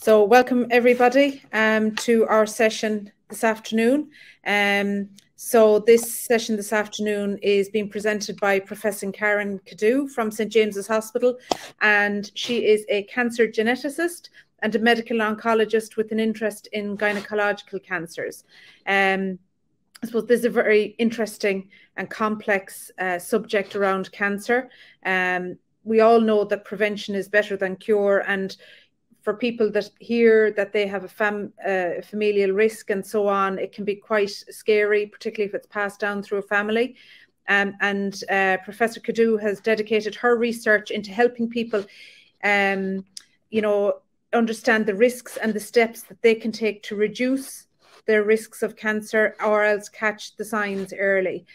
So welcome everybody to our session this afternoon. So this session this afternoon is being presented by Professor Karen Cadoo from St. James's Hospital, and she is a cancer geneticist and a medical oncologist with an interest in gynecological cancers. I suppose this is a very interesting and complex subject around cancer. We all know that prevention is better than cure, and for people that hear that they have a familial risk and so on, it can be quite scary, particularly if it's passed down through a family. Professor Cadoo has dedicated her research into helping people, you know, understand the risks and the steps that they can take to reduce their risks of cancer or else catch the signs early.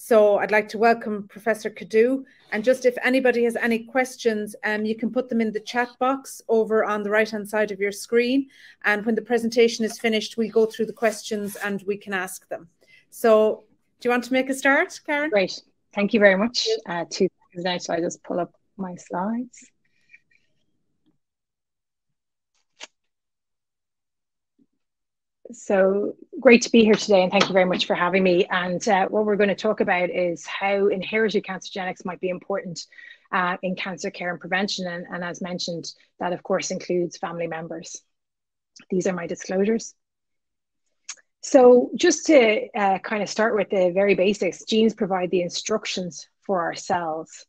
So I'd like to welcome Professor Cadoo, and just if anybody has any questions, you can put them in the chat box over on the right-hand side of your screen. And when the presentation is finished, we'll go through the questions and we can ask them. So do you want to make a start, Karen? Great. Thank you very much. 2 seconds now, so I just pull up my slides. So great to be here today, and thank you very much for having me. And what we're going to talk about is how inherited cancer genetics might be important in cancer care and prevention. And as mentioned, that of course includes family members. These are my disclosures. So just to kind of start with the very basics, genes provide the instructions for our cells.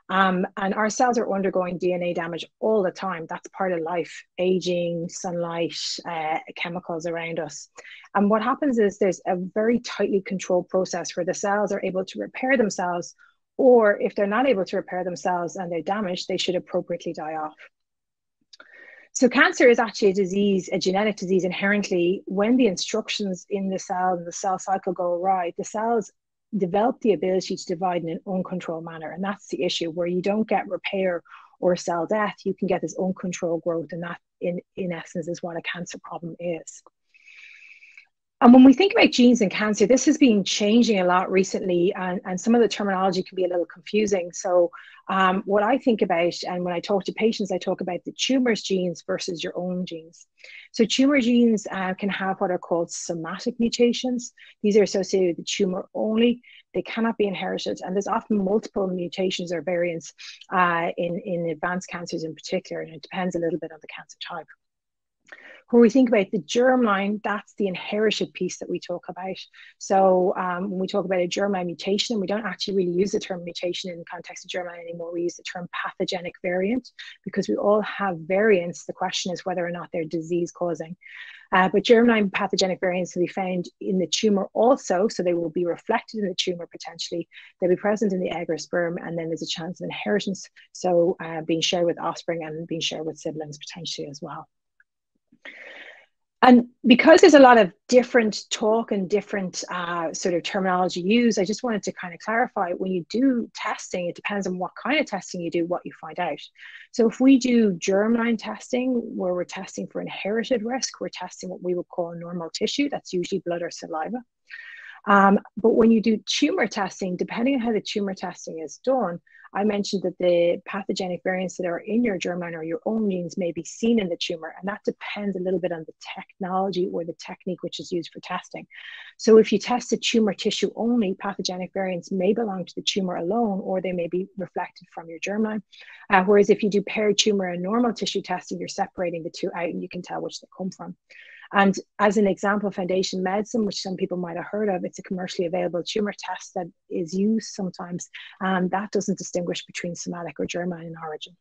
And our cells are undergoing DNA damage all the time. That's part of life, aging, sunlight, chemicals around us. And what happens is there's a very tightly controlled process where the cells are able to repair themselves, or if they're not able to repair themselves and they're damaged, they should appropriately die off. So cancer is actually a disease, a genetic disease inherently. When the instructions in the cell and the cell cycle go awry, the cells develop the ability to divide in an uncontrolled manner. And that's the issue, where you don't get repair or cell death, you can get this uncontrolled growth. And that in essence is what a cancer problem is. And when we think about genes and cancer, this has been changing a lot recently, and some of the terminology can be a little confusing. So what I think about, and when I talk to patients, I talk about the tumor's genes versus your own genes. So tumor genes can have what are called somatic mutations. These are associated with the tumor only. They cannot be inherited, and there's often multiple mutations or variants in advanced cancers in particular, and it depends a little bit on the cancer type. When we think about the germline, that's the inherited piece that we talk about. So when we talk about a germline mutation, we don't actually really use the term mutation in the context of germline anymore. We use the term pathogenic variant because we all have variants. The question is whether or not they're disease causing. But germline pathogenic variants will be found in the tumor also, so they will be reflected in the tumor potentially. They'll be present in the egg or sperm, and then there's a chance of inheritance, so being shared with offspring and being shared with siblings potentially as well. And because there's a lot of different talk and different sort of terminology used, I just wanted to kind of clarify, when you do testing, it depends on what kind of testing you do, what you find out. So if we do germline testing, where we're testing for inherited risk, we're testing what we would call normal tissue. That's usually blood or saliva. But when you do tumor testing, depending on how the tumor testing is done, I mentioned that the pathogenic variants that are in your germline or your own genes may be seen in the tumor, and that depends a little bit on the technology or the technique which is used for testing. So if you test the tumor tissue only, pathogenic variants may belong to the tumor alone, or they may be reflected from your germline. Whereas if you do paired tumor and normal tissue testing, you're separating the two out and you can tell which they come from. And as an example, Foundation Medicine, which some people might have heard of, it's a commercially available tumor test that is used sometimes, and that doesn't distinguish between somatic or germline in origin.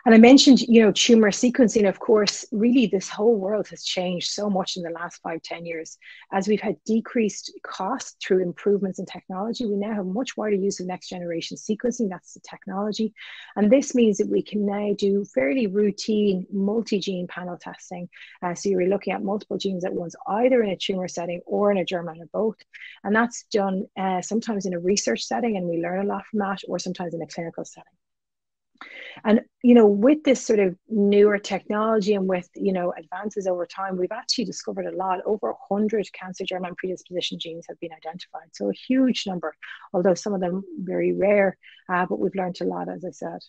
And I mentioned, you know, tumor sequencing. Of course, really this whole world has changed so much in the last 5–10 years. As we've had decreased costs through improvements in technology, we now have much wider use of next generation sequencing. That's the technology. And this means that we can now do fairly routine multi-gene panel testing. So you're looking at multiple genes at once, either in a tumor setting or in a germline or both. And that's done sometimes in a research setting, and we learn a lot from that, or sometimes in a clinical setting. And, you know, with this sort of newer technology and with, you know, advances over time, we've actually discovered a lot. Over 100 cancer germline predisposition genes have been identified. So a huge number, although some of them very rare, but we've learned a lot, as I said.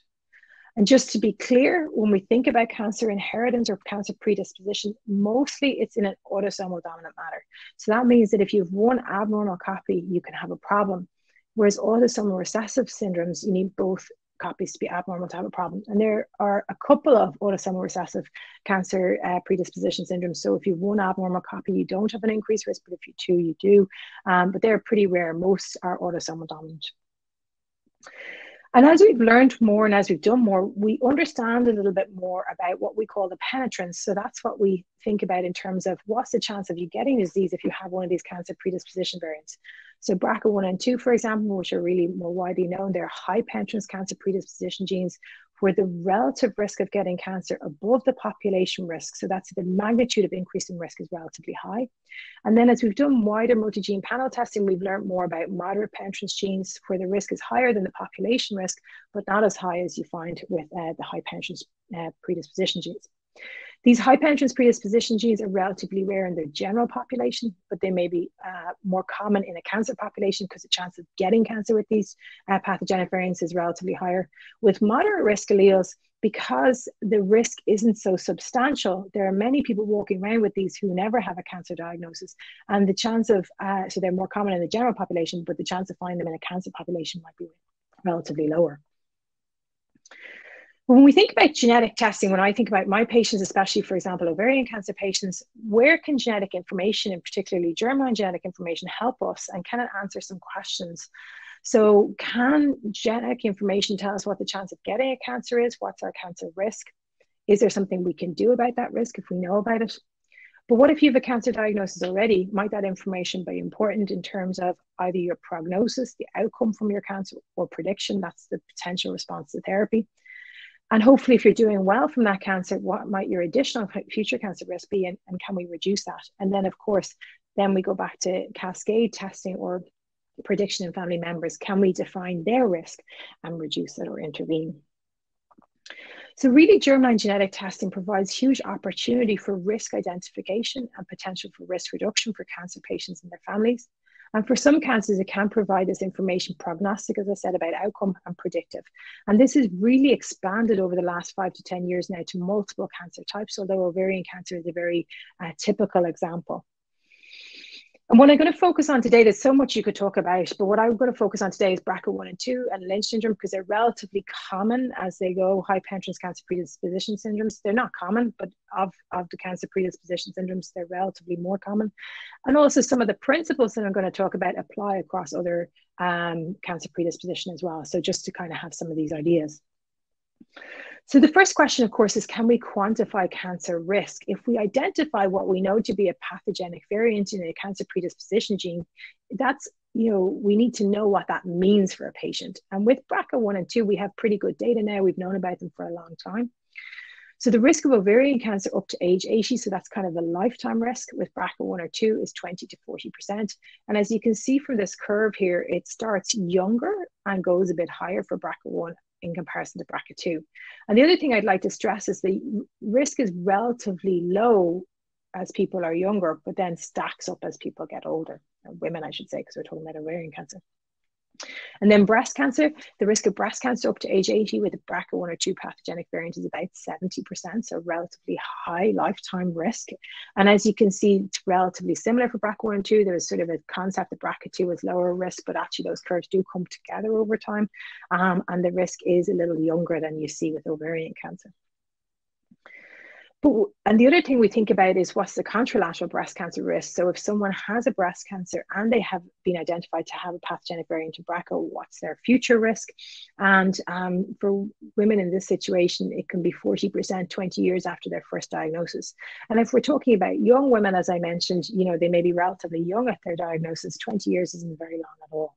And just to be clear, when we think about cancer inheritance or cancer predisposition, mostly it's in an autosomal dominant manner. So that means that if you have one abnormal copy, you can have a problem. Whereas autosomal recessive syndromes, you need both copies to be abnormal to have a problem. And there are a couple of autosomal recessive cancer predisposition syndromes. So if you have one abnormal copy, you don't have an increased risk, but if you two, you do. But they're pretty rare. Most are autosomal dominant. And as we've learned more and as we've done more, we understand a little bit more about what we call the penetrance. So that's what we think about in terms of what's the chance of you getting disease if you have one of these cancer predisposition variants. So BRCA1 and 2, for example, which are really more widely known, they're high penetrance cancer predisposition genes where the relative risk of getting cancer above the population risk, so that's the magnitude of increase in risk, is relatively high. And then as we've done wider multi-gene panel testing, we've learned more about moderate penetrance genes where the risk is higher than the population risk, but not as high as you find with the high penetrance predisposition genes. These high penetrance predisposition genes are relatively rare in the general population, but they may be more common in a cancer population because the chance of getting cancer with these pathogenic variants is relatively higher. With moderate risk alleles, because the risk isn't so substantial, there are many people walking around with these who never have a cancer diagnosis. And the chance of, so they're more common in the general population, but the chance of finding them in a cancer population might be relatively lower. When we think about genetic testing, when I think about my patients, especially, for example, ovarian cancer patients, where can genetic information, and particularly germline genetic information, help us, and can it answer some questions? So can genetic information tell us what the chance of getting a cancer is? What's our cancer risk? Is there something we can do about that risk if we know about it? But what if you have a cancer diagnosis already? Might that information be important in terms of either your prognosis, the outcome from your cancer, or prediction? That's the potential response to therapy. And hopefully, if you're doing well from that cancer, what might your additional future cancer risk be, and can we reduce that? And then, of course, then we go back to cascade testing or prediction in family members. Can we define their risk and reduce it or intervene? So really, germline genetic testing provides huge opportunity for risk identification and potential for risk reduction for cancer patients and their families. And for some cancers, it can provide this information prognostic, as I said, about outcome and predictive. And this has really expanded over the last 5 to 10 years now to multiple cancer types, although ovarian cancer is a very typical example. And what I'm going to focus on today, there's so much you could talk about, but what I'm going to focus on today is BRCA1 and 2 and Lynch syndrome, because they're relatively common as they go, high penetrance cancer predisposition syndromes. They're not common, but of the cancer predisposition syndromes, they're relatively more common. And also some of the principles that I'm going to talk about apply across other cancer predisposition as well. So just to kind of have some of these ideas. So the first question, of course, is can we quantify cancer risk? If we identify what we know to be a pathogenic variant in a cancer predisposition gene, that's, we need to know what that means for a patient. And with BRCA1 and 2, we have pretty good data now. We've known about them for a long time. So the risk of ovarian cancer up to age 80, so that's kind of a lifetime risk with BRCA1 or 2, is 20 to 40%. And as you can see from this curve here, it starts younger and goes a bit higher for BRCA1 in comparison to BRCA2. And the other thing I'd like to stress is the risk is relatively low as people are younger, but then stacks up as people get older, or women, I should say, because we're talking about ovarian cancer. And then breast cancer, the risk of breast cancer up to age 80 with a BRCA1 or 2 pathogenic variant is about 70%, so relatively high lifetime risk. And as you can see, it's relatively similar for BRCA1 and 2. There's sort of a concept that BRCA2 is lower risk, but actually those curves do come together over time. And the risk is a little younger than you see with ovarian cancer. And the other thing we think about is what's the contralateral breast cancer risk. So if someone has a breast cancer and they have been identified to have a pathogenic variant of BRCA, what's their future risk? And for women in this situation, it can be 40% 20 years after their first diagnosis. And if we're talking about young women, as I mentioned, they may be relatively young at their diagnosis. 20 years isn't very long at all.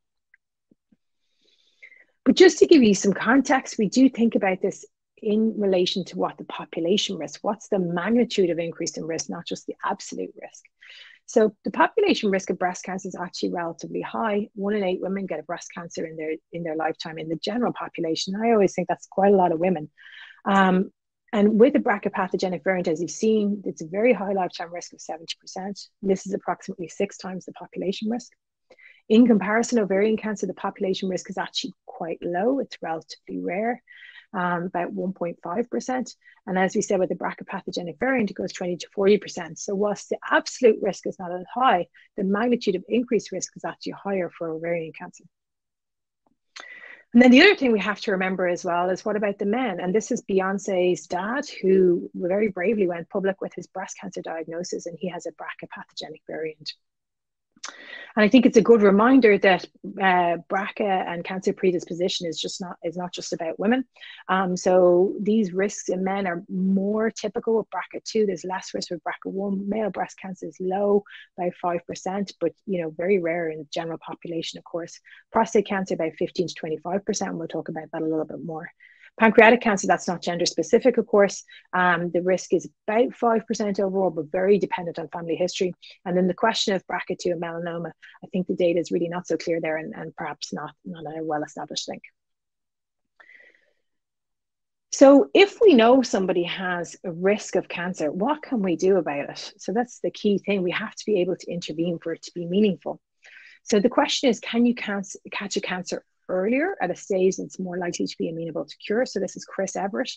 But just to give you some context, we do think about this in relation to what the population risk, what's the magnitude of increase in risk, not just the absolute risk. So the population risk of breast cancer is actually relatively high. 1 in 8 women get a breast cancer in their lifetime in the general population. I always think that's quite a lot of women. And with a BRCA pathogenic variant, as you've seen, it's a very high lifetime risk of 70%. This is approximately 6 times the population risk. In comparison, ovarian cancer, the population risk is actually quite low. It's relatively rare. about 1.5%. And as we said, with the BRCA pathogenic variant, it goes 20 to 40%. So whilst the absolute risk is not as high, the magnitude of increased risk is actually higher for ovarian cancer. And then the other thing we have to remember as well is, what about the men? And this is Beyonce's dad, who very bravely went public with his breast cancer diagnosis, and he has a BRCA pathogenic variant. And I think it's a good reminder that BRCA and cancer predisposition is not just about women. So these risks in men are more typical with BRCA2. There's less risk with BRCA1. Male breast cancer is low by 5%, but very rare in the general population, of course. Prostate cancer about 15 to 25%. And we'll talk about that a little bit more. Pancreatic cancer, that's not gender specific, of course. The risk is about 5% overall, but very dependent on family history. And then the question of BRCA2 and melanoma, I think the data is really not so clear there, and perhaps not a well-established link. So if we know somebody has a risk of cancer, what can we do about it? So that's the key thing. We have to be able to intervene for it to be meaningful. So the question is, can you catch a cancer earlier at a stage that's more likely to be amenable to cure? So this is Chris Everett,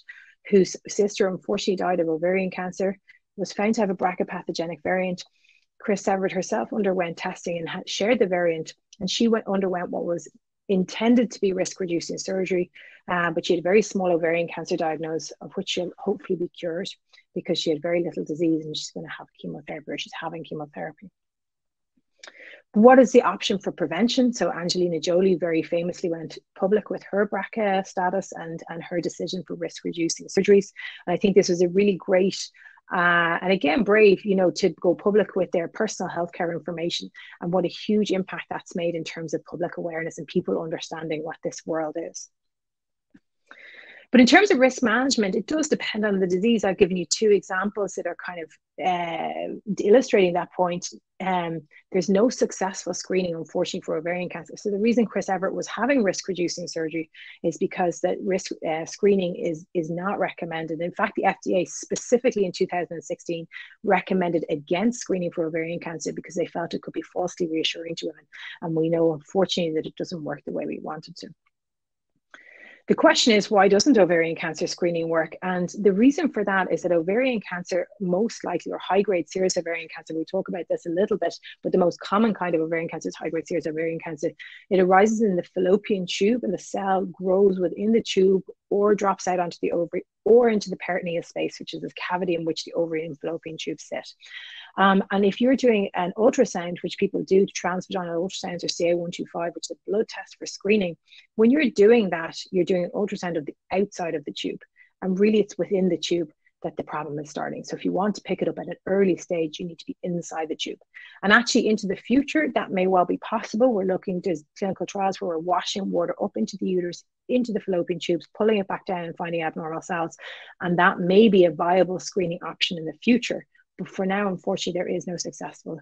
whose sister unfortunately died of ovarian cancer, was found to have a BRCA pathogenic variant. Chris Everett herself underwent testing and had shared the variant, and she underwent what was intended to be risk-reducing surgery, but she had a very small ovarian cancer diagnosis, of which she'll hopefully be cured because she had very little disease and she's going to have chemotherapy, or she's having chemotherapy. What is the option for prevention? So Angelina Jolie very famously went public with her BRCA status and her decision for risk-reducing surgeries. And I think this was a really great, and again, brave, to go public with their personal healthcare information, and what a huge impact that's made in terms of public awareness and people understanding what this world is. But in terms of risk management, it does depend on the disease. I've given you two examples that are kind of illustrating that point. There's no successful screening, unfortunately, for ovarian cancer. So the reason Chris Everett was having risk-reducing surgery is because that risk screening is not recommended. In fact, the FDA specifically in 2016 recommended against screening for ovarian cancer because they felt it could be falsely reassuring to women. And we know, unfortunately, that it doesn't work the way we want it to. The question is, why doesn't ovarian cancer screening work? And the reason for that is that ovarian cancer, most likely, or high-grade serous ovarian cancer, we'll talk about this a little bit, but the most common kind of ovarian cancer is high-grade serous ovarian cancer. It arises in the fallopian tube, and the cell grows within the tube or drops out onto the ovary or into the peritoneal space, which is this cavity in which the ovary and fallopian tubes sit. And if you're doing an ultrasound, which people do, transvaginal ultrasounds or CA125, which is a blood test for screening, when you're doing that, you're doing an ultrasound of the outside of the tube. And really, it's within the tube that the problem is starting. So if you want to pick it up at an early stage, you need to be inside the tube. And actually, into the future, that may well be possible. We're looking to clinical trials where we're washing water up into the uterus, into the fallopian tubes, pulling it back down and finding abnormal cells. And that may be a viable screening option in the future. But for now, unfortunately, there is no successful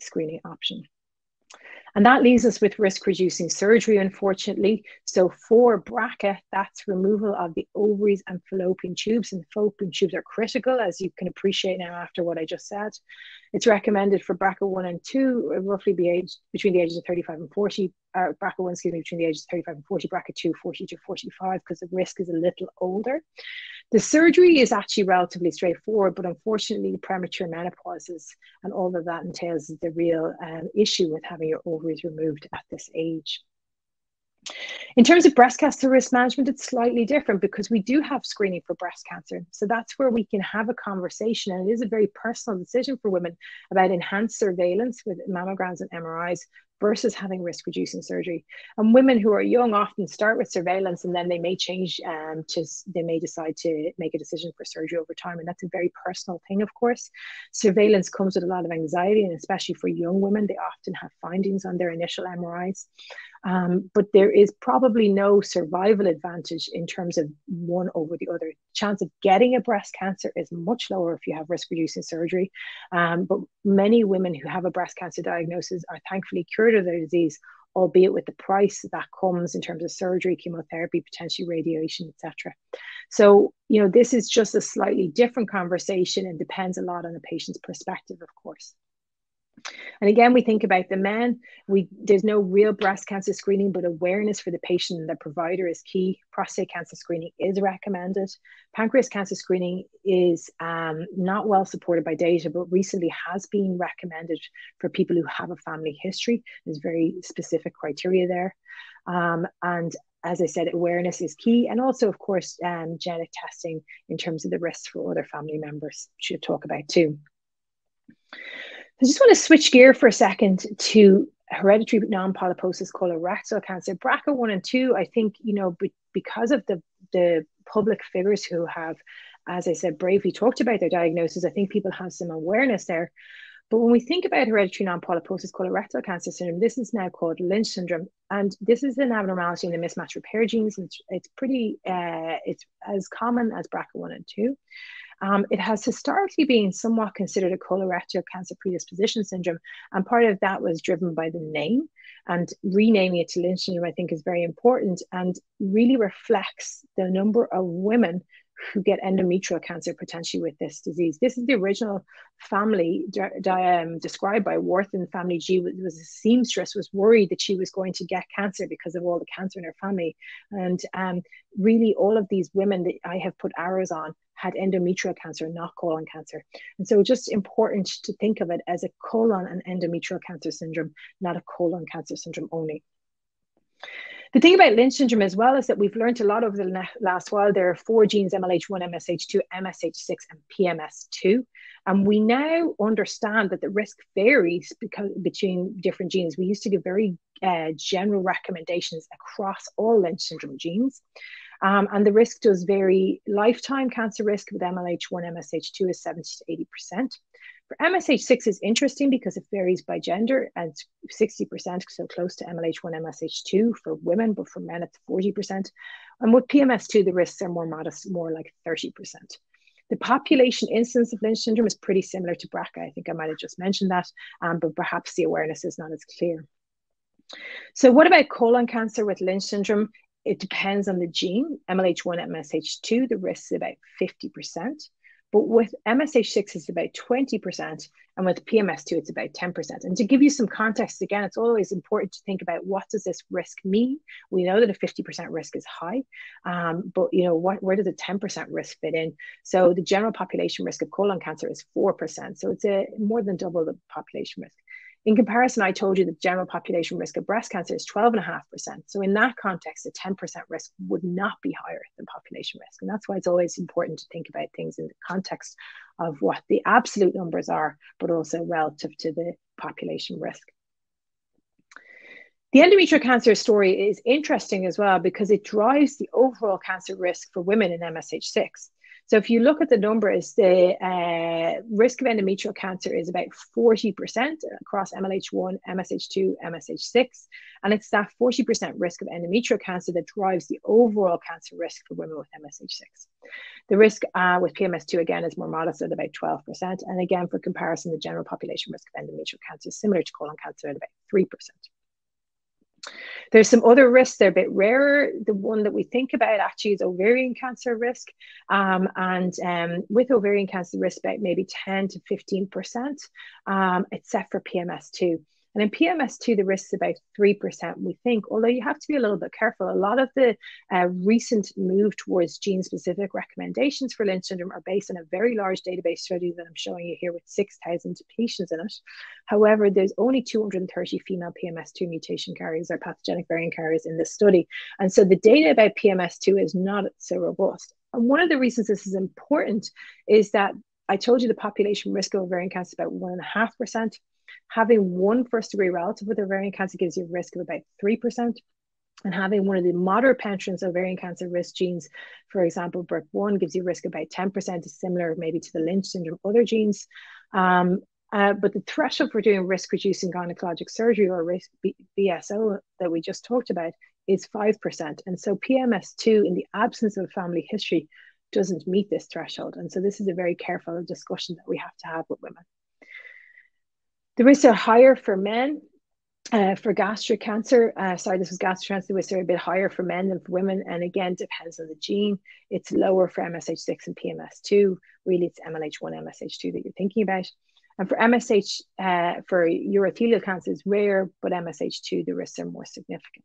screening option. And that leaves us with risk-reducing surgery, unfortunately. So for BRCA, that's removal of the ovaries and fallopian tubes. And the fallopian tubes are critical, as you can appreciate now after what I just said. It's recommended for BRCA1 and 2, roughly between the ages of 35 and 40. BRCA1, between the ages of 35 and 40, BRCA2, 40 to 45, because the risk is a little older. The surgery is actually relatively straightforward, but unfortunately, the premature menopause and all of that entails is the real issue with having your ovaries removed at this age. In terms of breast cancer risk management, it's slightly different because we do have screening for breast cancer. So that's where we can have a conversation, and it is a very personal decision for women about enhanced surveillance with mammograms and MRIs versus having risk-reducing surgery. And women who are young often start with surveillance, and then they may change they may decide to make a decision for surgery over time. And that's a very personal thing, of course. Surveillance comes with a lot of anxiety, and especially for young women, they often have findings on their initial MRIs. But there is probably no survival advantage in terms of one over the other. The chance of getting a breast cancer is much lower if you have risk-reducing surgery. But many women who have a breast cancer diagnosis are thankfully cured of their disease, albeit with the price that comes in terms of surgery, chemotherapy, potentially radiation, etc. So, this is just a slightly different conversation and depends a lot on the patient's perspective, of course. And again, we think about the men, there's no real breast cancer screening, but awareness for the patient and the provider is key. Prostate cancer screening is recommended. Pancreas cancer screening is not well supported by data, but recently has been recommended for people who have a family history. There's very specific criteria there. And as I said, awareness is key. And also, of course, genetic testing in terms of the risks for other family members, should talk about too. I just want to switch gear for a second to hereditary non-polyposis colorectal cancer. BRCA 1 and 2, I think, you know, because of the public figures who have, as I said, bravely talked about their diagnosis, I think people have some awareness there. But when we think about hereditary non-polyposis colorectal cancer syndrome, this is now called Lynch syndrome. And this is an abnormality in the mismatch repair genes. And it's pretty, it's as common as BRCA 1 and 2. It has historically been somewhat considered a colorectal cancer predisposition syndrome, and part of that was driven by the name, and renaming it to Lynch syndrome I think is very important and really reflects the number of women who get endometrial cancer potentially with this disease. This is the original family described by Wharton family G. Was a seamstress, was worried that she was going to get cancer because of all the cancer in her family. And really all of these women that I have put arrows on had endometrial cancer, not colon cancer. And so just important to think of it as a colon and endometrial cancer syndrome, not a colon cancer syndrome only. The thing about Lynch syndrome as well is that we've learned a lot over the last while. There are 4 genes, MLH1, MSH2, MSH6, and PMS2. And we now understand that the risk varies between different genes. We used to give very general recommendations across all Lynch syndrome genes. And the risk does vary. Lifetime cancer risk with MLH1, MSH2 is 70 to 80%. For MSH6 is interesting because it varies by gender, and 60%, so close to MLH1, MSH2 for women, but for men it's 40%. And with PMS2, the risks are more modest, more like 30%. The population incidence of Lynch syndrome is pretty similar to BRCA. I think I might have just mentioned that, but perhaps the awareness is not as clear. So what about colon cancer with Lynch syndrome? It depends on the gene. MLH1, MSH2, the risk is about 50%. But with MSH6, it's about 20%. And with PMS2, it's about 10%. And to give you some context, again, it's always important to think about what does this risk mean? We know that a 50% risk is high, but you know, where does a 10% risk fit in? So the general population risk of colon cancer is 4%. So it's more than double the population risk. In comparison, I told you the general population risk of breast cancer is 12.5%. So in that context, a 10% risk would not be higher than population risk. And that's why it's always important to think about things in the context of what the absolute numbers are, but also relative to the population risk. The endometrial cancer story is interesting as well because it drives the overall cancer risk for women in MSH6. So if you look at the numbers, the risk of endometrial cancer is about 40% across MLH1, MSH2, MSH6. And it's that 40% risk of endometrial cancer that drives the overall cancer risk for women with MSH6. The risk with PMS2, again, is more modest at about 12%. And again, for comparison, the general population risk of endometrial cancer is similar to colon cancer at about 3%. There's some other risks, they're a bit rarer. The one that we think about actually is ovarian cancer risk. With ovarian cancer risk, about maybe 10 to 15%, except for PMS2. And in PMS2, the risk is about 3%, we think, although you have to be a little bit careful. A lot of the recent move towards gene-specific recommendations for Lynch syndrome are based on a very large database study that I'm showing you here with 6,000 patients in it. However, there's only 230 female PMS2 mutation carriers or pathogenic variant carriers in this study. And so the data about PMS2 is not so robust. And one of the reasons this is important is that I told you the population risk of ovarian cancer is about 1.5%. Having one first-degree relative with ovarian cancer gives you a risk of about 3%. And having one of the moderate penetrance ovarian cancer risk genes, for example, BRCA1, gives you a risk of about 10%, is similar maybe to the Lynch syndrome other genes. But the threshold for doing risk-reducing gynecologic surgery, or risk BSO, that we just talked about, is 5%. And so PMS2, in the absence of a family history, doesn't meet this threshold. And so this is a very careful discussion that we have to have with women. The risks are higher for men. For gastric cancer, this was gastric cancer, the risks are a bit higher for men than for women. And again, depends on the gene. It's lower for MSH6 and PMS2. Really, it's MLH1, MSH2 that you're thinking about. And for MSH, for urothelial cancer is rare, but MSH2, the risks are more significant.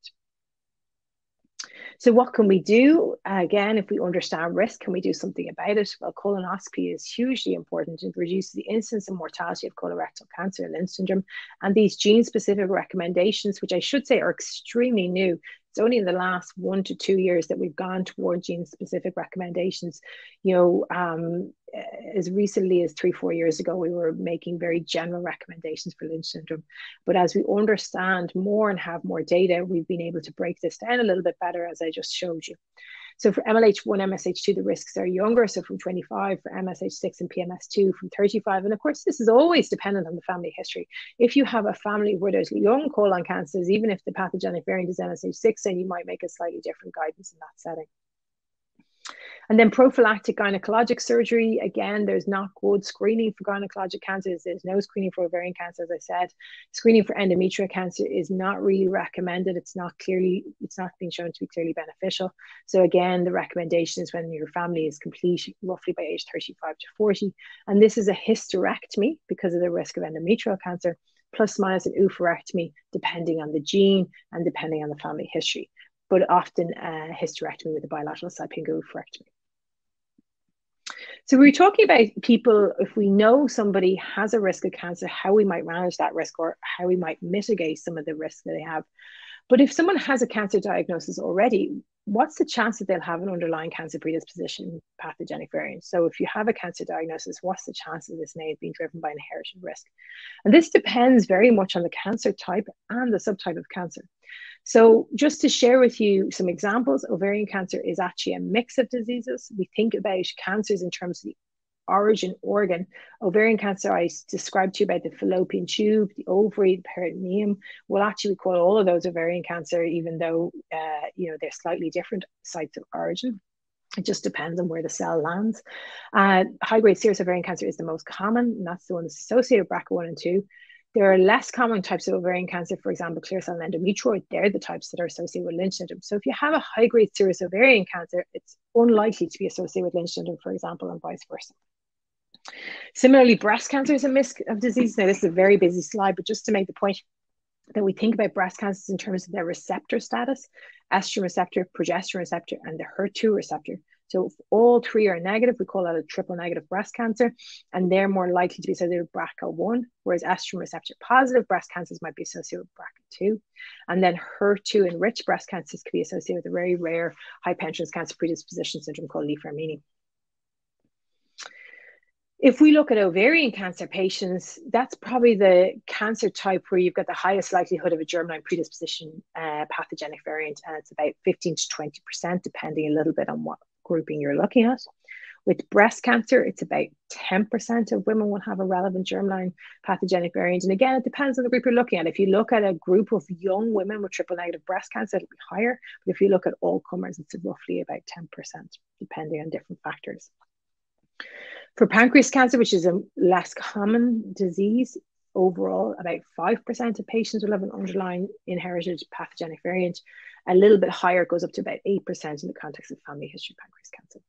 So what can we do? Again, if we understand risk, can we do something about it? Well, colonoscopy is hugely important. It reduces the incidence and mortality of colorectal cancer and Lynch syndrome. And these gene-specific recommendations, which I should say are extremely new, it's only in the last 1 to 2 years that we've gone toward gene-specific recommendations. You know, as recently as 3-4 years ago, we were making very general recommendations for Lynch syndrome. But as we understand more and have more data, we've been able to break this down a little bit better, as I just showed you. So for MLH1, MSH2, the risks are younger, so from 25, for MSH6 and PMS2 from 35. And of course, this is always dependent on the family history. If you have a family where there's young colon cancers, even if the pathogenic variant is MSH6, then you might make a slightly different guidance in that setting. And then prophylactic gynecologic surgery. Again, there's not good screening for gynecologic cancers. There's no screening for ovarian cancer, as I said. Screening for endometrial cancer is not really recommended. It's not been shown to be clearly beneficial. So again, the recommendation is when your family is complete, roughly by age 35 to 40. And this is a hysterectomy because of the risk of endometrial cancer, plus minus an oophorectomy, depending on the gene and depending on the family history, but often a hysterectomy with a bilateral salpingo oophorectomy. So we're talking about people, if we know somebody has a risk of cancer, how we might manage that risk or how we might mitigate some of the risks that they have. But if someone has a cancer diagnosis already, what's the chance that they'll have an underlying cancer predisposition pathogenic variant? So if you have a cancer diagnosis, what's the chance that this may have been driven by inherited risk? And this depends very much on the cancer type and the subtype of cancer. So just to share with you some examples, ovarian cancer is actually a mix of diseases. We think about cancers in terms of the origin organ. Ovarian cancer, I described to you about the fallopian tube, the ovary, the peritoneum. We'll actually call all of those ovarian cancer, even though you know, they're slightly different sites of origin. It just depends on where the cell lands. High-grade serous ovarian cancer is the most common, and that's the one that's associated with BRCA1 and 2. There are less common types of ovarian cancer, for example, clear cell and endometrioid. They're the types that are associated with Lynch syndrome. So if you have a high-grade serous ovarian cancer, it's unlikely to be associated with Lynch syndrome, for example, and vice versa. Similarly, breast cancer is a mix of disease. Now, this is a very busy slide, but just to make the point that we think about breast cancers in terms of their receptor status, estrogen receptor, progesterone receptor, and the HER2 receptor. So if all three are negative, we call that a triple negative breast cancer, and they're more likely to be associated with BRCA1, whereas estrogen receptor positive breast cancers might be associated with BRCA2. And then HER2 enriched breast cancers can be associated with a very rare high penetrance cancer predisposition syndrome called Lee-Fraumeni. If we look at ovarian cancer patients, that's probably the cancer type where you've got the highest likelihood of a germline predisposition pathogenic variant, and it's about 15 to 20%, depending a little bit on what grouping you're looking at. With breast cancer, it's about 10% of women will have a relevant germline pathogenic variant. And again, it depends on the group you're looking at. If you look at a group of young women with triple negative breast cancer, it'll be higher. But if you look at all comers, it's roughly about 10%, depending on different factors. For pancreas cancer, which is a less common disease, overall, about 5% of patients will have an underlying inherited pathogenic variant. A little bit higher, it goes up to about 8% in the context of family history pancreas cancer.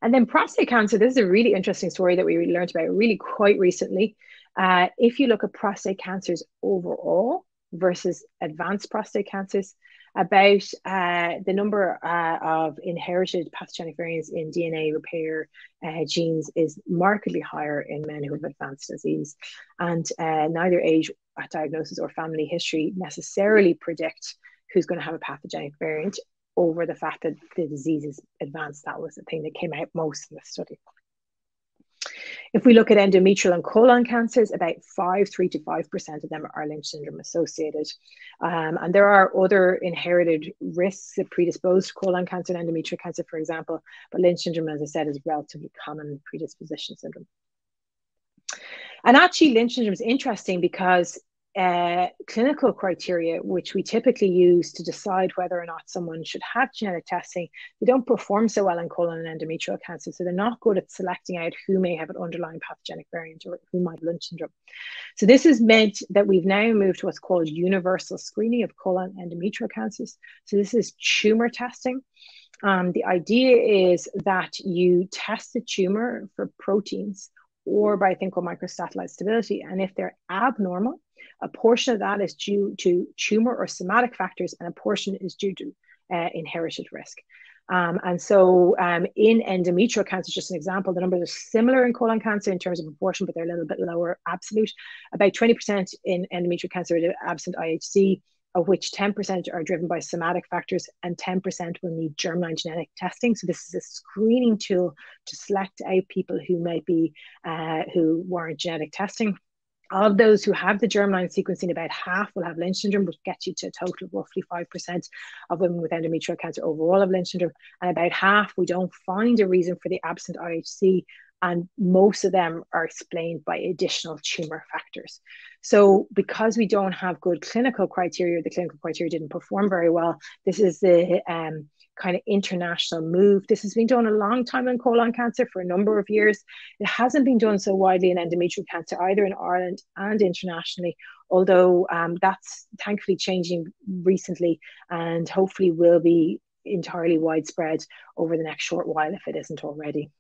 And then prostate cancer, this is a really interesting story that we learned about really quite recently. If you look at prostate cancers overall versus advanced prostate cancers, about the number of inherited pathogenic variants in DNA repair genes is markedly higher in men who have advanced disease. And neither age at diagnosis or family history necessarily predict who's going to have a pathogenic variant over the fact that the disease is advanced. That was the thing that came out most in the study. If we look at endometrial and colon cancers, about 3 to 5% of them are Lynch syndrome associated. And there are other inherited risks that predispose to colon cancer and endometrial cancer, for example, but Lynch syndrome, as I said, is a relatively common predisposition syndrome. And actually, Lynch syndrome is interesting because clinical criteria, which we typically use to decide whether or not someone should have genetic testing, they don't perform so well in colon and endometrial cancer. So they're not good at selecting out who may have an underlying pathogenic variant or who might have Lynch syndrome. So this has meant that we've now moved to what's called universal screening of colon and endometrial cancers. So this is tumor testing. The idea is that you test the tumor for proteins or by a thing called microsatellite stability. And if they're abnormal, a portion of that is due to tumor or somatic factors, and a portion is due to inherited risk. And so in endometrial cancer, just an example, the numbers are similar in colon cancer in terms of proportion, but they're a little bit lower absolute. About 20% in endometrial cancer are absent IHC, of which 10% are driven by somatic factors, and 10% will need germline genetic testing. So this is a screening tool to select out people who might be, who warrant genetic testing. Of those who have the germline sequencing, about half will have Lynch syndrome, which gets you to a total of roughly 5% of women with endometrial cancer overall have Lynch syndrome. And about half, we don't find a reason for the absent IHC. And most of them are explained by additional tumor factors. So because we don't have good clinical criteria, the clinical criteria didn't perform very well, this is the kind of international move. This has been done a long time in colon cancer for a number of years. It hasn't been done so widely in endometrial cancer, either in Ireland and internationally, although that's thankfully changing recently and hopefully will be entirely widespread over the next short while if it isn't already.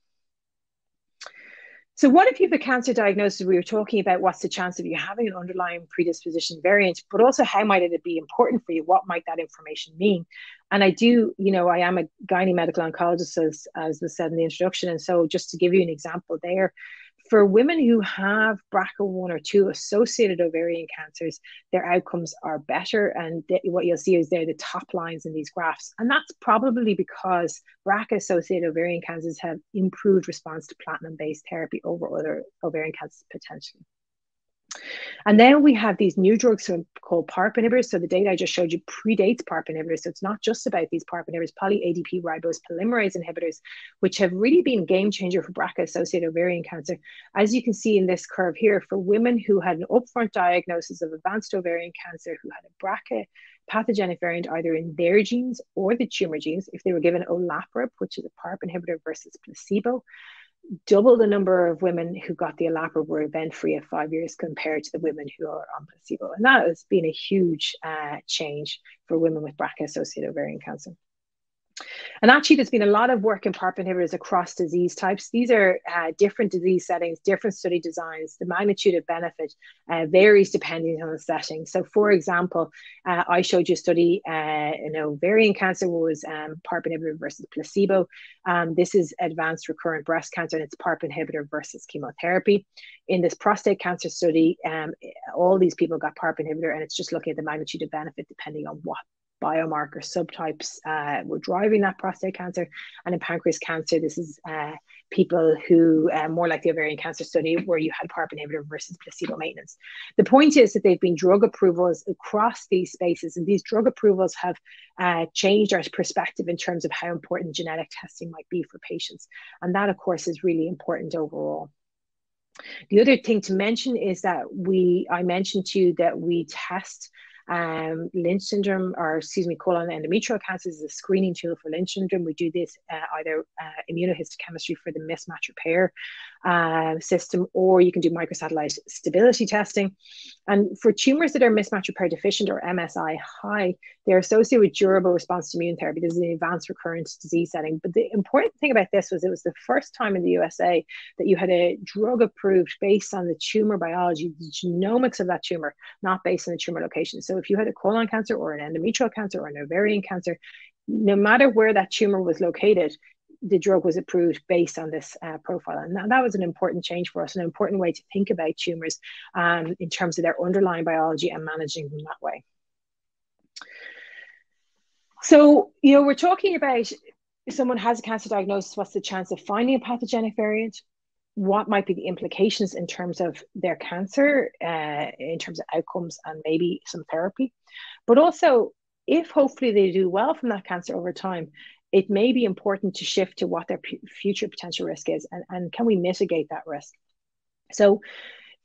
So what if you have a cancer diagnosis? We were talking about what's the chance of you having an underlying predisposition variant, but also how might it be important for you? What might that information mean? And I do, you know, I am a gynae medical oncologist, as was said in the introduction. And so just to give you an example there, for women who have BRCA1 or 2 associated ovarian cancers, their outcomes are better. And what you'll see is they're the top lines in these graphs. And that's probably because BRCA-associated ovarian cancers have improved response to platinum-based therapy over other ovarian cancers potentially. And then we have these new drugs called PARP inhibitors. So the data I just showed you predates PARP inhibitors. So it's not just about these PARP inhibitors, poly-ADP ribose polymerase inhibitors, which have really been a game changer for BRCA-associated ovarian cancer. As you can see in this curve here, for women who had an upfront diagnosis of advanced ovarian cancer, who had a BRCA pathogenic variant either in their genes or the tumor genes, if they were given olaparib, which is a PARP inhibitor versus placebo, double the number of women who got the olaparib were event-free at 5 years compared to the women who are on placebo. And that has been a huge change for women with BRCA-associated ovarian cancer. And actually, there's been a lot of work in PARP inhibitors across disease types. These are different disease settings, different study designs. The magnitude of benefit varies depending on the setting. So for example, I showed you a study in ovarian cancer was PARP inhibitor versus placebo. This is advanced recurrent breast cancer, and it's PARP inhibitor versus chemotherapy. In this prostate cancer study, all these people got PARP inhibitor, and it's just looking at the magnitude of benefit depending on what biomarker subtypes were driving that prostate cancer. And in pancreas cancer, this is people who, more like the ovarian cancer study, where you had PARP inhibitor versus placebo maintenance. The point is that they've been drug approvals across these spaces, and these drug approvals have changed our perspective in terms of how important genetic testing might be for patients. And that, of course, is really important overall. The other thing to mention is that I mentioned to you that we test Lynch syndrome, or excuse me, colon endometrial cancer is a screening tool for Lynch syndrome. We do this either immunohistochemistry for the mismatch repair system, or you can do microsatellite stability testing. And for tumors that are mismatch repair deficient or MSI high, they're associated with durable response to immune therapy. This is an advanced recurrent disease setting. But the important thing about this was it was the first time in the USA that you had a drug approved based on the tumor biology, the genomics of that tumor, not based on the tumor location. So if you had a colon cancer or an endometrial cancer or an ovarian cancer, no matter where that tumor was located, the drug was approved based on this profile. And that was an important change for us, an important way to think about tumors in terms of their underlying biology and managing them that way. So, we're talking about if someone has a cancer diagnosis, what's the chance of finding a pathogenic variant? What might be the implications in terms of their cancer, in terms of outcomes and maybe some therapy? But also, if hopefully they do well from that cancer over time, it may be important to shift to what their future potential risk is, and can we mitigate that risk? So,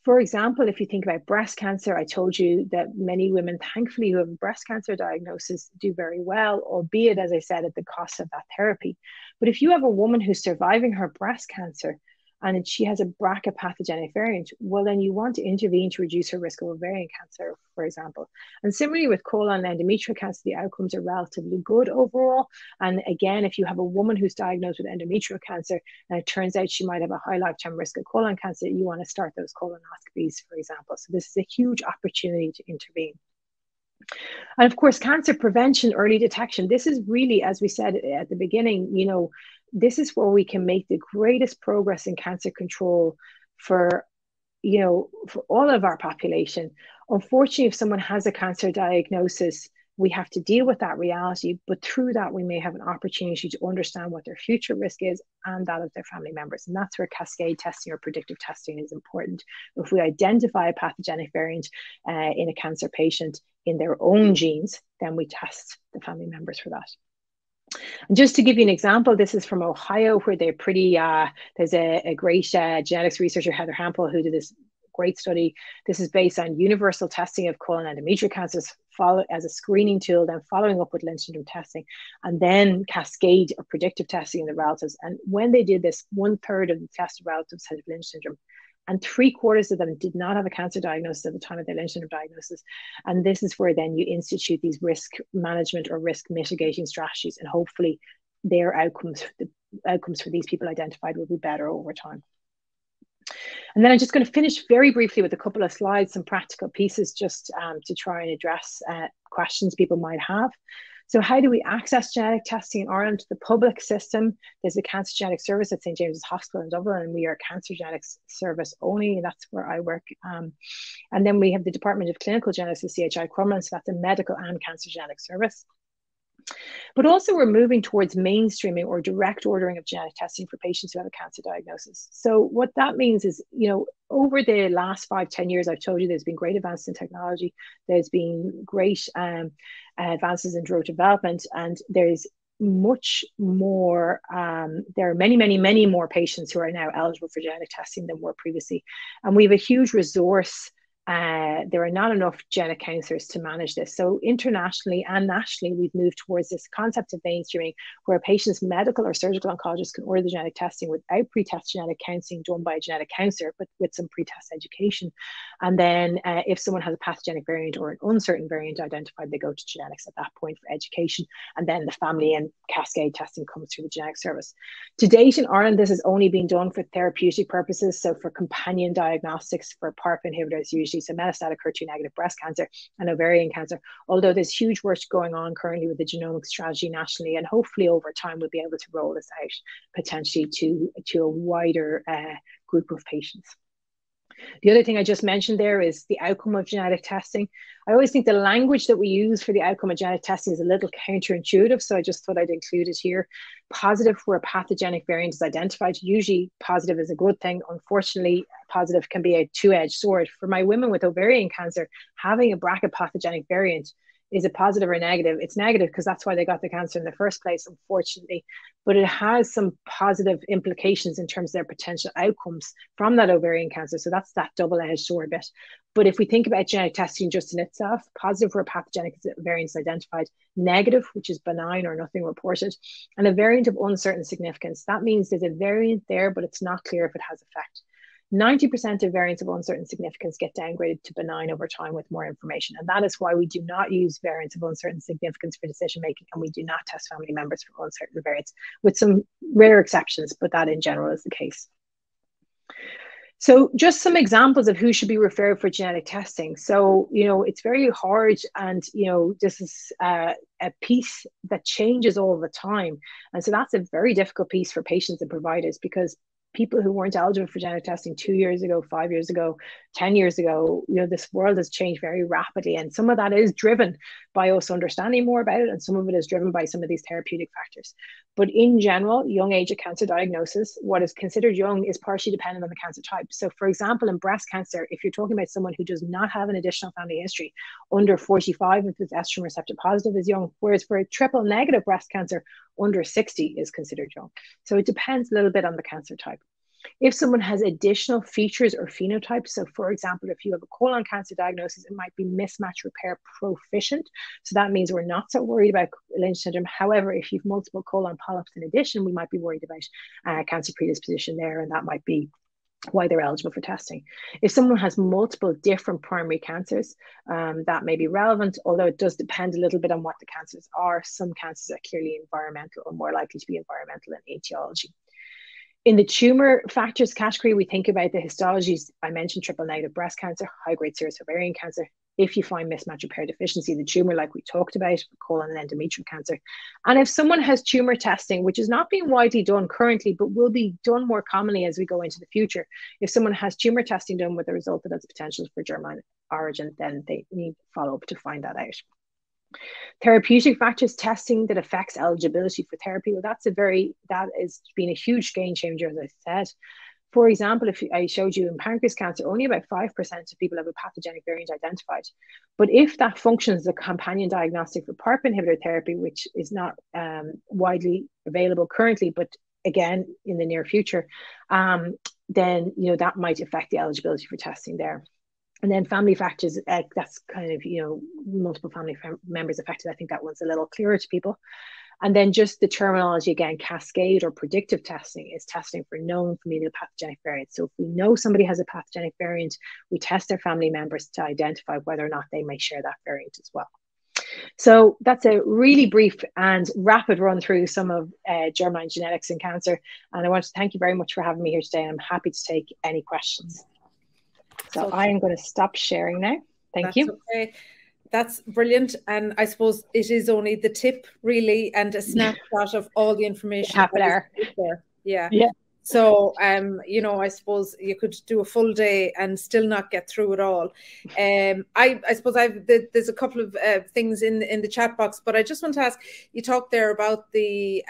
for example, if you think about breast cancer, I told you that many women, thankfully, who have a breast cancer diagnosis do very well, albeit, as I said, at the cost of that therapy. But if you have a woman who's surviving her breast cancer, and she has a BRCA pathogenic variant, well, then you want to intervene to reduce her risk of ovarian cancer, for example. And similarly with colon and endometrial cancer, the outcomes are relatively good overall. And again, if you have a woman who's diagnosed with endometrial cancer, and it turns out she might have a high lifetime risk of colon cancer, you want to start those colonoscopies, for example. So this is a huge opportunity to intervene. And of course, cancer prevention, early detection, this is really, as we said at the beginning, you know, this is where we can make the greatest progress in cancer control for, you know, for all of our population. Unfortunately, if someone has a cancer diagnosis, we have to deal with that reality, but through that, we may have an opportunity to understand what their future risk is and that of their family members. And that's where cascade testing or predictive testing is important. If we identify a pathogenic variant in a cancer patient in their own genes, then we test the family members for that. And just to give you an example, this is from Ohio, where they're pretty, there's a great genetics researcher, Heather Hampel, who did this great study. This is based on universal testing of colon and endometrial cancers as a screening tool, then following up with Lynch syndrome testing, and then cascade or predictive testing in the relatives. And when they did this, 1/3 of the tested relatives had Lynch syndrome, and 3/4 of them did not have a cancer diagnosis at the time of their Lynch syndrome diagnosis. And this is where then you institute these risk management or risk mitigating strategies, and hopefully their outcomes, the outcomes for these people identified, will be better over time. And then I'm just going to finish very briefly with a couple of slides, some practical pieces just to try and address questions people might have. So how do we access genetic testing in Ireland? The public system, there's a cancer genetic service at St. James's Hospital in Dublin, and we are a cancer genetics service only, and that's where I work. And then we have the Department of Clinical Genetics at CHI Crumlin, so that's a medical and cancer genetic service. But also we're moving towards mainstreaming or direct ordering of genetic testing for patients who have a cancer diagnosis. So what that means is, you know, over the last 5-10 years, I've told you there's been great advances in technology. There's been great advances in drug development, and there's much more, there are many more patients who are now eligible for genetic testing than were previously. And we have a huge resource. There are not enough genetic counselors to manage this. So internationally and nationally, we've moved towards this concept of mainstreaming, where a patient's medical or surgical oncologist can order the genetic testing without pre-test genetic counselling done by a genetic counselor, but with some pre-test education. And then if someone has a pathogenic variant or an uncertain variant identified, they go to genetics at that point for education. And then the family and cascade testing comes through the genetic service. To date in Ireland, this has only been done for therapeutic purposes. So for companion diagnostics, for PARP inhibitors, usually, so metastatic HER2-negative breast cancer and ovarian cancer, although there's huge work going on currently with the genomic strategy nationally, and hopefully over time we'll be able to roll this out potentially to a wider group of patients. The other thing I just mentioned there is the outcome of genetic testing. I always think the language that we use for the outcome of genetic testing is a little counterintuitive, so I just thought I'd include it here. Positive where a pathogenic variant is identified. Usually positive is a good thing. Unfortunately, positive can be a two-edged sword. For my women with ovarian cancer, having a BRCA pathogenic variant, is it positive or negative? It's negative because that's why they got the cancer in the first place, unfortunately. But it has some positive implications in terms of their potential outcomes from that ovarian cancer. So that's that double-edged sword bit. But if we think about genetic testing just in itself, positive where a pathogenic variant is identified, negative, which is benign or nothing reported, and a variant of uncertain significance. That means there's a variant there, but it's not clear if it has effect. 90% of variants of uncertain significance get downgraded to benign over time with more information. And that is why we do not use variants of uncertain significance for decision making, and we do not test family members for uncertain variants, with some rare exceptions, but that in general is the case. So just some examples of who should be referred for genetic testing. So, you know, it's very hard, and, you know, this is a piece that changes all the time. And so that's a very difficult piece for patients and providers, because people who weren't eligible for genetic testing 2 years ago, 5 years ago, 10 years ago, you know, this world has changed very rapidly. And some of that is driven by us understanding more about it, and some of it is driven by some of these therapeutic factors. But in general, young age of cancer diagnosis, what is considered young is partially dependent on the cancer type. So for example, in breast cancer, if you're talking about someone who does not have an additional family history, under 45, if it's estrogen receptor positive, is young. Whereas for a triple negative breast cancer, under 60 is considered young. So it depends a little bit on the cancer type. If someone has additional features or phenotypes, so for example, if you have a colon cancer diagnosis, it might be mismatch repair proficient. So that means we're not so worried about Lynch syndrome. However, if you've multiple colon polyps in addition, we might be worried about cancer predisposition there, and that might be why they're eligible for testing. If someone has multiple different primary cancers, that may be relevant, although it does depend a little bit on what the cancers are. Some cancers are clearly environmental or more likely to be environmental in etiology. In the tumor factors category, we think about the histologies. I mentioned triple negative breast cancer, high-grade serous ovarian cancer. If you find mismatch repair deficiency in the tumor, like we talked about, colon and endometrial cancer. And if someone has tumor testing, which is not being widely done currently, but will be done more commonly as we go into the future, if someone has tumor testing done with the result that it's potential for germline origin, then they need follow-up to find that out. Therapeutic factors testing that affects eligibility for therapy. Well, that has been a huge game changer, as I said. For example, if I showed you in pancreas cancer, only about 5% of people have a pathogenic variant identified. But if that functions as a companion diagnostic for PARP inhibitor therapy, which is not widely available currently, but again, in the near future, then that might affect the eligibility for testing there. And then family factors, that's kind of, multiple family members affected. I think that one's a little clearer to people. And then just the terminology again, cascade or predictive testing is testing for known familial pathogenic variants. So if we know somebody has a pathogenic variant, we test their family members to identify whether or not they may share that variant as well. So that's a really brief and rapid run through some of germline genetics in cancer. And I want to thank you very much for having me here today. And I'm happy to take any questions. So I am going to stop sharing now. Thank you. Okay. That's brilliant. And I suppose it is only the tip, really, and a snapshot of all the information. Half an hour. There. Yeah. Yeah. So, I suppose you could do a full day and still not get through it all. I suppose there's a couple of things in the chat box, but I just want to ask, you talked there about the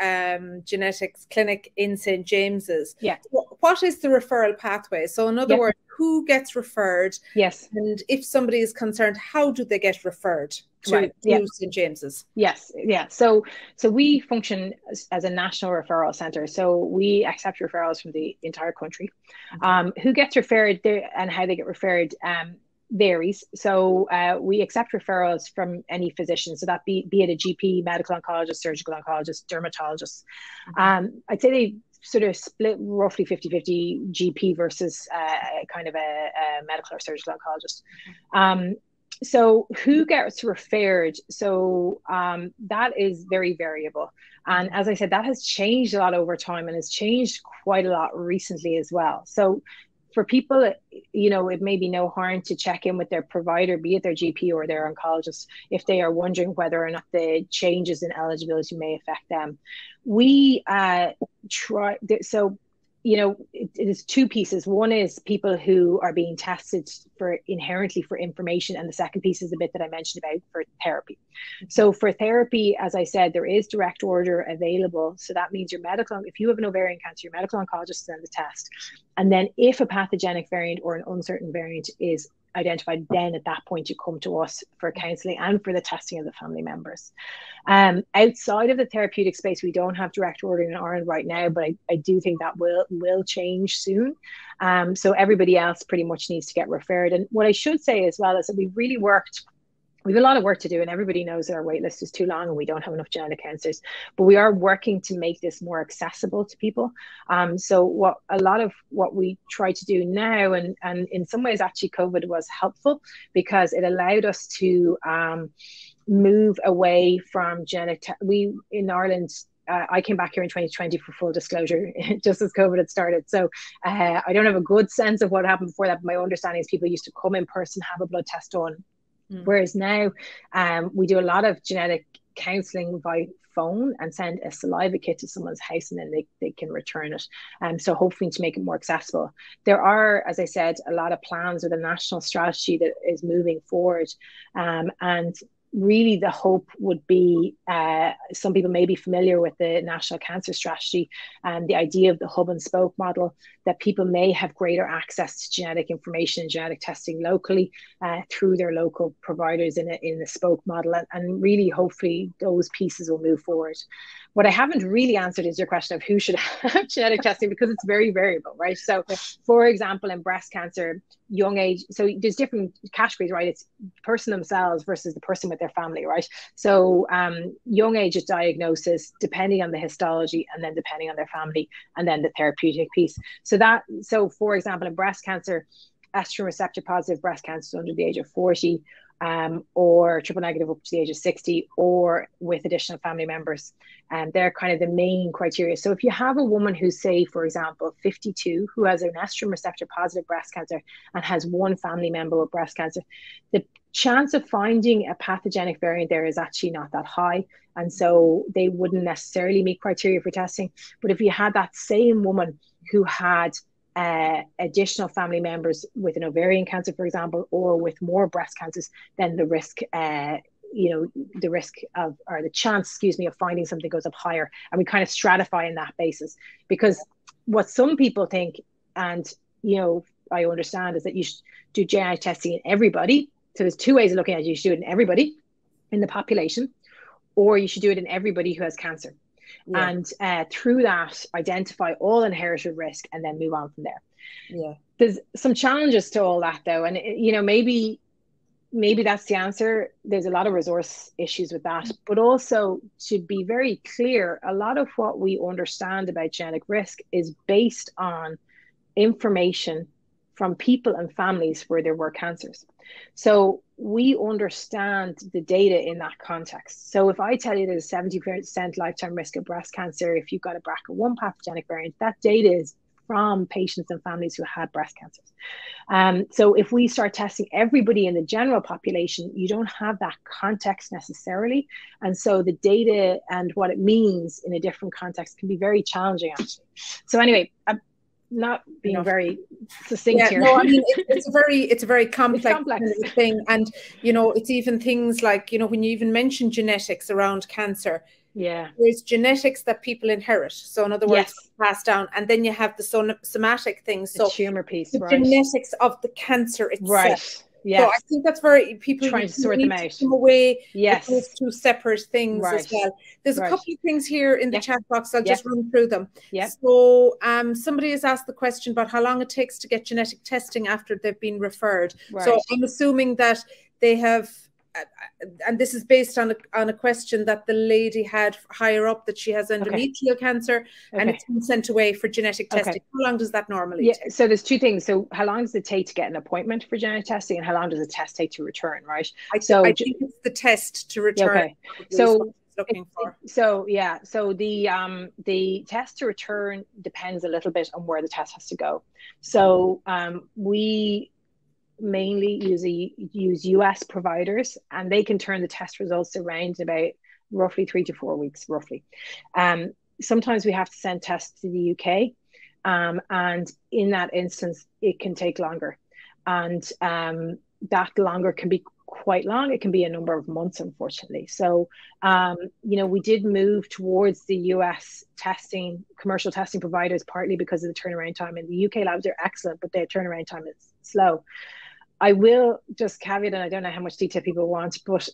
genetics clinic in St. James's. Yeah. What is the referral pathway? So in other words, who gets referred? Yes. And if somebody is concerned, how do they get referred to St. James's? Yes. Yeah. So we function as a national referral center. So we accept referrals from the entire country. Who gets referred there and how they get referred varies. So we accept referrals from any physician. So that be it a GP, medical oncologist, surgical oncologist, dermatologist. I'd say they sort of split roughly 50-50 GP versus kind of a medical or surgical oncologist. So who gets referred? So that is very variable. And as I said, that has changed a lot over time and has changed quite a lot recently as well. So for people, it may be no harm to check in with their provider, be it their GP or their oncologist, if they are wondering whether or not the changes in eligibility may affect them. We it is two pieces. One is people who are being tested inherently for information. And the second piece is the bit that I mentioned about for therapy. So for therapy, as I said, there is direct order available. So that means if you have an ovarian cancer, your medical oncologist sends the test. And then if a pathogenic variant or an uncertain variant is identified, then at that point you come to us for counselling and for the testing of the family members. Outside of the therapeutic space, we don't have direct ordering in Ireland right now, but I do think that will change soon. So everybody else pretty much needs to get referred. And what I should say as well is that we have a lot of work to do, and everybody knows that our wait list is too long and we don't have enough genetic counselors, but we are working to make this more accessible to people. So a lot of what we try to do now, and in some ways actually COVID was helpful because it allowed us to move away from we in Ireland, I came back here in 2020 for full disclosure, just as COVID had started. So I don't have a good sense of what happened before that, but my understanding is people used to come in person, have a blood test done. Whereas now we do a lot of genetic counselling by phone and send a saliva kit to someone's house and then they can return it. So hopefully to make it more accessible. There are, as I said, a lot of plans with a national strategy that is moving forward. And really the hope would be, some people may be familiar with the National Cancer Strategy and the idea of the hub and spoke model, that people may have greater access to genetic information and genetic testing locally through their local providers in the spoke model. And really, hopefully, those pieces will move forward. What I haven't really answered is your question of who should have genetic testing, because it's very variable, right? So, for example, in breast cancer, young age, so there's different categories, right? It's the person themselves versus the person with their family, right? So young age of diagnosis, depending on the histology, and then depending on their family, and then the therapeutic piece. So for example, in breast cancer, estrogen receptor positive breast cancer under the age of 40, or triple negative up to the age of 60, or with additional family members. And they're kind of the main criteria. So if you have a woman who's, say, for example, 52, who has an estrogen receptor positive breast cancer and has one family member with breast cancer, the chance of finding a pathogenic variant there is actually not that high. And so they wouldn't necessarily meet criteria for testing. But if you had that same woman who had additional family members with an ovarian cancer, for example, or with more breast cancers, then the risk, the risk of, or the chance, excuse me, of finding something goes up higher. And we kind of stratify in that basis, because what some people think, and, I understand, is that you should do genetic testing in everybody. So there's two ways of looking at it. You should do it in everybody in the population, or you should do it in everybody who has cancer. Yeah. And through that, identify all inherited risk and then move on from there. Yeah. There's some challenges to all that, though. And, maybe that's the answer. There's a lot of resource issues with that. But also, to be very clear, a lot of what we understand about genetic risk is based on information from people and families where there were cancers. So we understand the data in that context. So if I tell you there's a 70% lifetime risk of breast cancer if you've got a BRCA1 pathogenic variant, that data is from patients and families who had breast cancers. So if we start testing everybody in the general population, you don't have that context necessarily. And so the data and what it means in a different context can be very challenging, actually. So anyway, not being very succinct here. No, I mean, it's a very complex thing. And, it's even things like, when you even mention genetics around cancer, there's genetics that people inherit. So in other words, passed down. And then you have the somatic things. So the tumor piece, the genetics of the cancer itself. Right. Yes. So I think that's very, people trying to sort them out. Come away with those two separate things as well. There's a couple of things here in the chat box. I'll just run through them. So somebody has asked the question about how long it takes to get genetic testing after they've been referred. So I'm assuming that they have, and this is based on a question that the lady had higher up, that she has endometrial cancer and it's been sent away for genetic testing. How long does that normally take? So there's two things. So how long does it take to get an appointment for genetic testing, and how long does the test take to return, right? I think it's the test to return. So looking for. So the test to return depends a little bit on where the test has to go. So we mainly use US providers, and they can turn the test results around in about roughly 3 to 4 weeks, roughly. Sometimes we have to send tests to the UK, and in that instance, it can take longer. And that longer can be quite long. It can be a number of months, unfortunately. So, we did move towards the US testing, commercial testing providers, partly because of the turnaround time. And the UK labs are excellent, but their turnaround time is slow. I will just caveat, and I don't know how much detail people want, but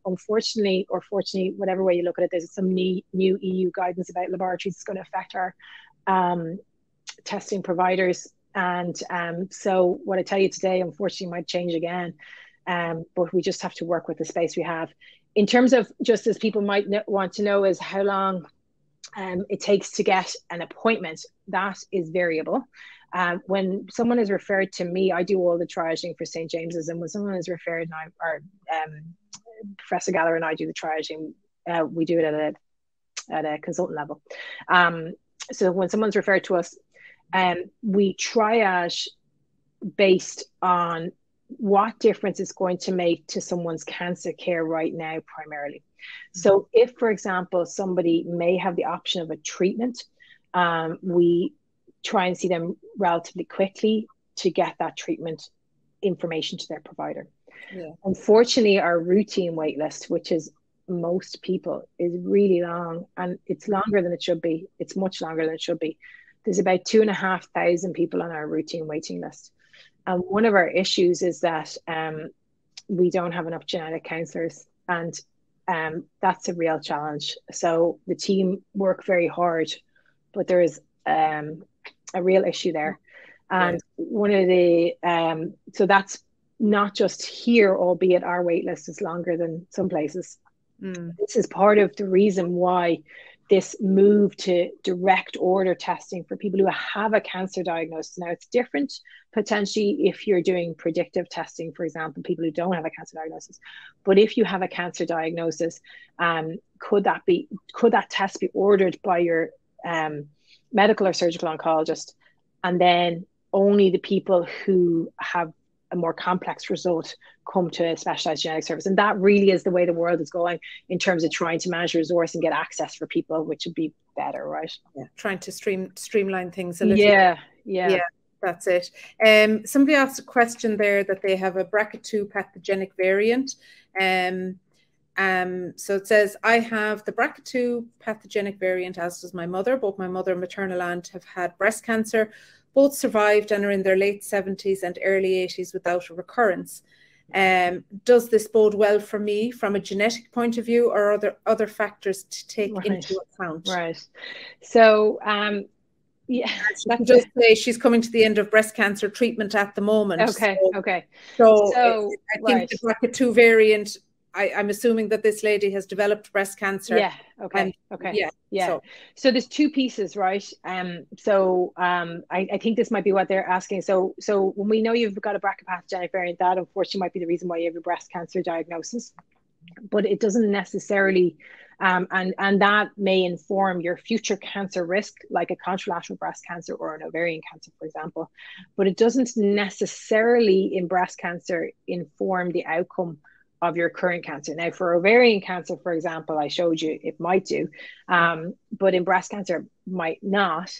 unfortunately, or fortunately, whatever way you look at it, there's some new EU guidance about laboratories that's going to affect our testing providers. And so what I tell you today, unfortunately, might change again. But we just have to work with the space we have. In terms of, just as people might want to know, is how long it takes to get an appointment. That is variable. When someone is referred to me, I do all the triaging for St. James's, and when someone is referred, Professor Galler and I do the triaging. We do it at a consultant level. So when someone's referred to us, we triage based on what difference it's going to make to someone's cancer care right now, primarily. So if, for example, somebody may have the option of a treatment, we try and see them relatively quickly to get that treatment information to their provider. Yeah. Unfortunately, our routine wait list, which is most people, is really long, and it's longer than it should be. It's much longer than it should be. There's about 2,500 people on our routine waiting list. And one of our issues is that we don't have enough genetic counsellors, and that's a real challenge. So the team work very hard, but there is a real issue there. And one of the, so that's not just here, albeit our wait list is longer than some places. This is part of the reason why this move to direct order testing for people who have a cancer diagnosis. Now, it's different potentially if you're doing predictive testing, for example, people who don't have a cancer diagnosis. But if you have a cancer diagnosis, could that test be ordered by your medical or surgical oncologist, and then only the people who have a more complex result come to a specialized genetic service? And that really is the way the world is going in terms of trying to manage resource and get access for people, which would be better, right? Yeah, trying to streamline things a little bit. Yeah, that's it. Somebody asked a question there that they have a BRCA2 pathogenic variant. So it says, I have the BRCA2 pathogenic variant, as does my mother. Both my mother and maternal aunt have had breast cancer. Both survived and are in their late 70s and early 80s without a recurrence. Does this bode well for me from a genetic point of view, or are there other factors to take into account? Right. So, yeah, just say she's coming to the end of breast cancer treatment at the moment. Okay. So I think the BRCA2 variant, I'm assuming that this lady has developed breast cancer. Yeah. Okay. So there's two pieces, right? I think this might be what they're asking. So when we know you've got a BRCA pathogenic variant, that unfortunately might be the reason why you have a breast cancer diagnosis, but it doesn't necessarily, and that may inform your future cancer risk, like a contralateral breast cancer or an ovarian cancer, for example. But it doesn't necessarily in breast cancer inform the outcome of your current cancer. Now, for ovarian cancer, for example, I showed you it might do, but in breast cancer might not.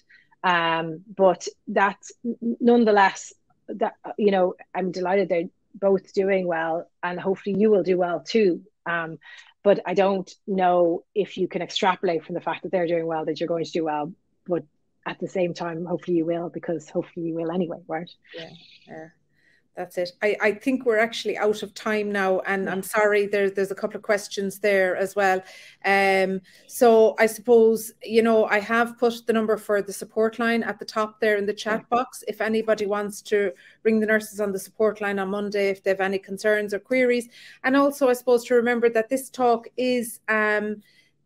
But that's nonetheless, that, you know, I'm delighted they're both doing well, and hopefully you will do well too. But I don't know if you can extrapolate from the fact that they're doing well that you're going to do well. But at the same time, hopefully you will, because hopefully you will anyway, right? Yeah. That's it. I think we're actually out of time now, and I'm sorry, there's a couple of questions there as well. So I suppose, you know, I have put the number for the support line at the top there in the chat box. If anybody wants to ring the nurses on the support line on Monday, if they have any concerns or queries. And also, I suppose, to remember that this talk is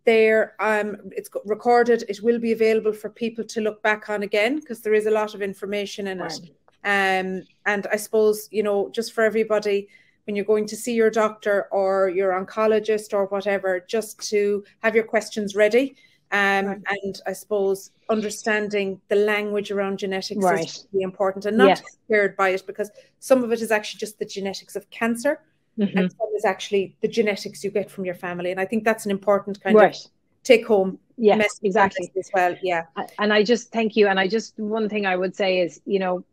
it's recorded. It will be available for people to look back on again, because there is a lot of information in it. And I suppose, you know, just for everybody, when you're going to see your doctor or your oncologist or whatever, just to have your questions ready. And I suppose understanding the language around genetics is really important, and not scared by it, because some of it is actually just the genetics of cancer, and some is actually the genetics you get from your family. And I think that's an important kind of take home message as well. Yeah. And I just thank you. And one thing I would say is, you know,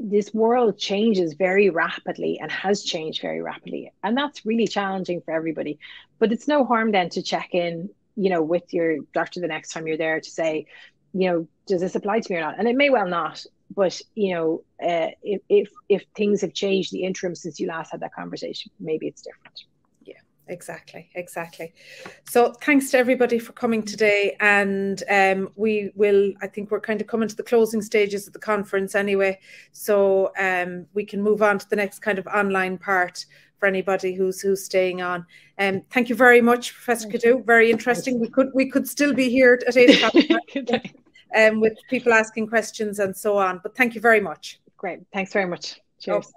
this world changes very rapidly and has changed very rapidly. And that's really challenging for everybody. But it's no harm then to check in, you know, with your doctor the next time you're there to say, you know, does this apply to me or not? And it may well not. But, you know, if things have changed the interim since you last had that conversation, maybe it's different. Exactly. So thanks to everybody for coming today, and we will, I think we're kind of coming to the closing stages of the conference anyway, so we can move on to the next kind of online part for anybody who's staying on. Thank you very much, Professor Cadoo. Very interesting. We could still be here at 8 o'clock with people asking questions and so on, but thank you very much. Great, thanks very much. Cheers.